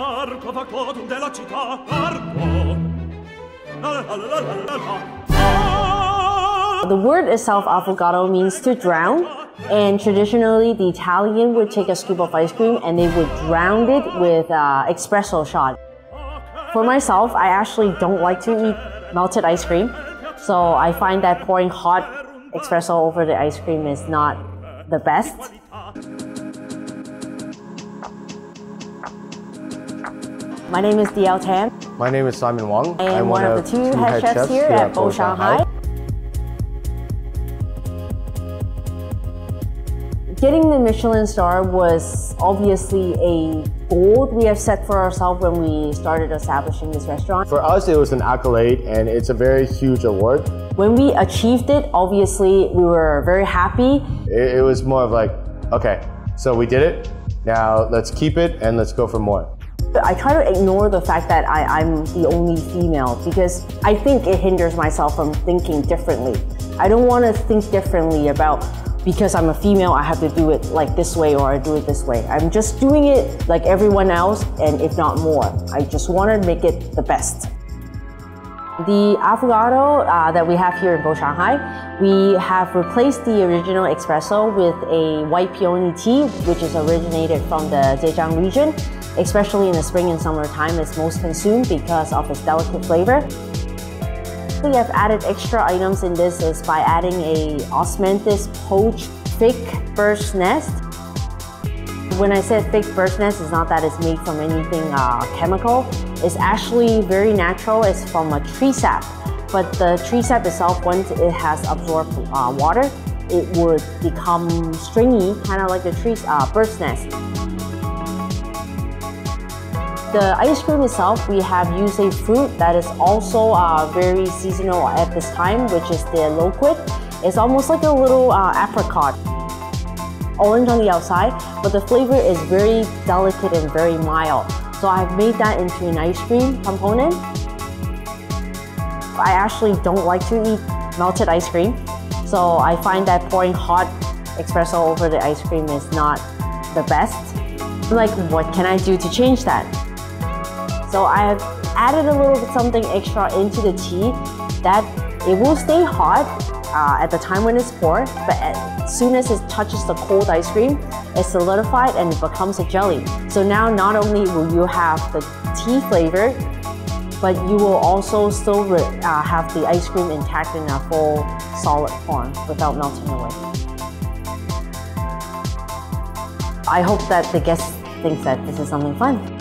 The word itself, affogato, means to drown. And traditionally, the Italian would take a scoop of ice cream and they would drown it with espresso shot. For myself, I actually don't like to eat melted ice cream. So I find that pouring hot espresso over the ice cream is not the best. My name is DeAille Tam. My name is Simon Wong. I am one of the two head chefs here at Bo Shanghai. Getting the Michelin star was obviously a goal we have set for ourselves when we started establishing this restaurant. For us, it was an accolade and it's a very huge award. When we achieved it, obviously we were very happy. It was more of like, okay, so we did it, now let's keep it and let's go for more. I try to ignore the fact that I'm the only female because I think it hinders myself from thinking differently. I don't want to think differently about because I'm a female, I have to do it like this way or I do it this way. I'm just doing it like everyone else and if not more. I just want to make it the best. The affogato that we have here in Bo Shanghai, we have replaced the original espresso with a white peony tea, which is originated from the Zhejiang region. Especially in the spring and summer time, it's most consumed because of its delicate flavor. We have added extra items in this is by adding a osmanthus poached fig bird's nest. When I said fig bird's nest, it's not that it's made from anything chemical. It's actually very natural. It's from a tree sap. But the tree sap itself, once it has absorbed water, it would become stringy, kind of like the bird's nest. The ice cream itself, we have used a fruit that is also very seasonal at this time, which is the Loquat. It's almost like a little apricot. Orange on the outside, but the flavor is very delicate and very mild. So I've made that into an ice cream component. I actually don't like to eat melted ice cream, so I find that pouring hot espresso over the ice cream is not the best. Like, what can I do to change that? So I have added a little bit something extra into the tea that it will stay hot at the time when it's poured, but as soon as it touches the cold ice cream, it's solidified and it becomes a jelly. So now not only will you have the tea flavor, but you will also still have the ice cream intact in a full solid form without melting away. I hope that the guests think that this is something fun.